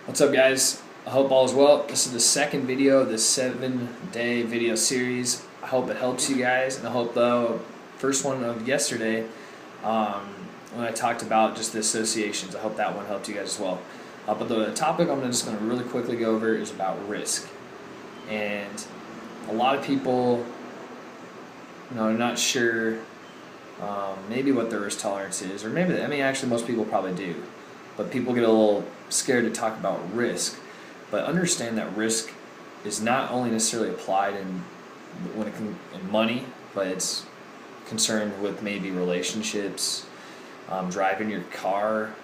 What's up, guys? I hope all is well. This is the second video of this 7-day video series. I hope it helps you guys, and I hope the first one of yesterday, when I talked about just the associations, I hope that one helped you guys as well. But the topic I'm just going to really quickly go over is about risk. And a lot of people, are not sure maybe what their risk tolerance is, or maybe, actually most people probably do. But people get a little scared to talk about risk. But understand that risk is not only necessarily applied in money, but it's concerned with maybe relationships, driving your car,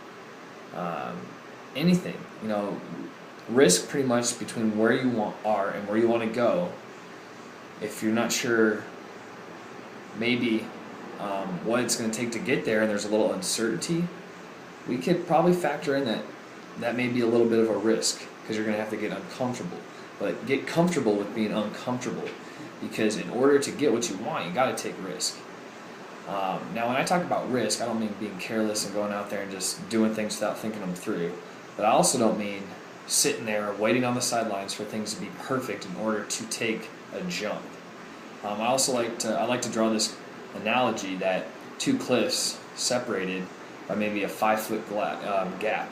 anything. Risk pretty much between where you are and where you want to go. If you're not sure, maybe what it's going to take to get there, and there's a little uncertainty, we could probably factor in that may be a little bit of a risk, because you're going to have to get uncomfortable. But get comfortable with being uncomfortable, because in order to get what you want, you got to take risk. Now, when I talk about risk, I don't mean being careless and going out there and just doing things without thinking them through. But I also don't mean sitting there waiting on the sidelines for things to be perfect in order to take a jump. I also like to draw this analogy that two cliffs separated by maybe a 5-foot gap,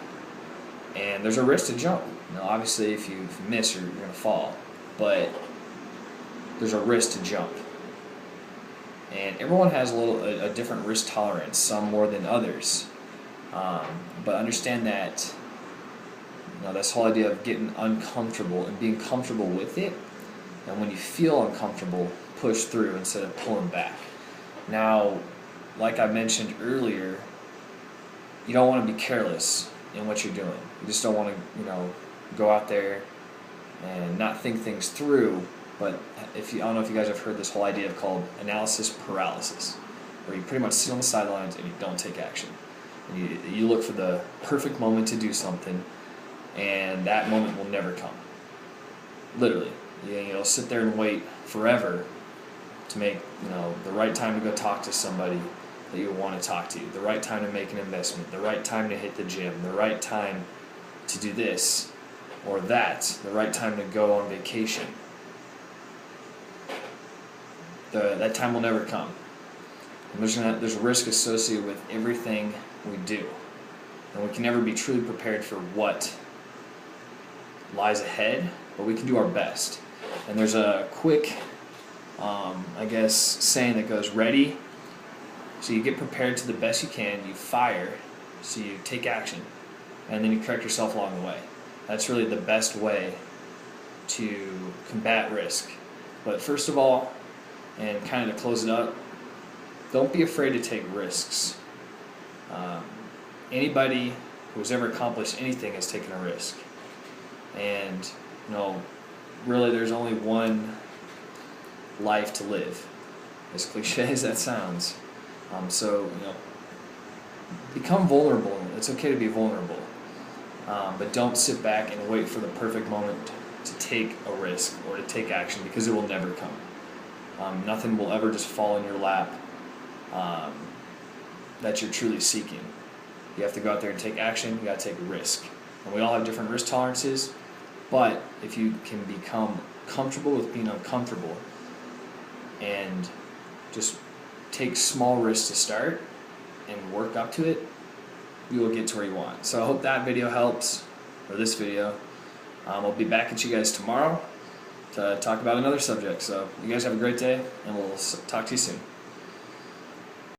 and there's a risk to jump. Now, obviously, if you miss, you're going to fall, but there's a risk to jump. And everyone has a different risk tolerance, some more than others. But understand that this whole idea of getting uncomfortable and being comfortable with it, and when you feel uncomfortable, push through instead of pulling back. Now, like I mentioned earlier, you don't want to be careless in what you're doing. You just don't want to, go out there and not think things through. But I don't know if you guys have heard this whole idea called analysis paralysis, where you pretty much sit on the sidelines and you don't take action. And you look for the perfect moment to do something, and that moment will never come. Literally, you'll sit there and wait forever to make the right time to go talk to somebody that you want to talk to, the right time to make an investment, the right time to hit the gym, the right time to do this or that, the right time to go on vacation. That time will never come. And there's a risk associated with everything we do. And we can never be truly prepared for what lies ahead, but we can do our best. And there's a quick, saying that goes, ready. So you get prepared to the best you can, you fire, so you take action, and then you correct yourself along the way. That's really the best way to combat risk. But first of all, and kind of to close it up, don't be afraid to take risks. Anybody who's ever accomplished anything has taken a risk. And, really there's only one life to live, as cliche as that sounds. So, become vulnerable. It's okay to be vulnerable. But don't sit back and wait for the perfect moment to take a risk or to take action, because it will never come. Nothing will ever just fall in your lap that you're truly seeking. You have to go out there and take action. You got to take a risk. And we all have different risk tolerances, but if you can become comfortable with being uncomfortable and just take small risks to start and work up to it, you will get to where you want. So I hope that video helps, or this video. I'll be back at you guys tomorrow to talk about another subject. So you guys have a great day, and we'll talk to you soon.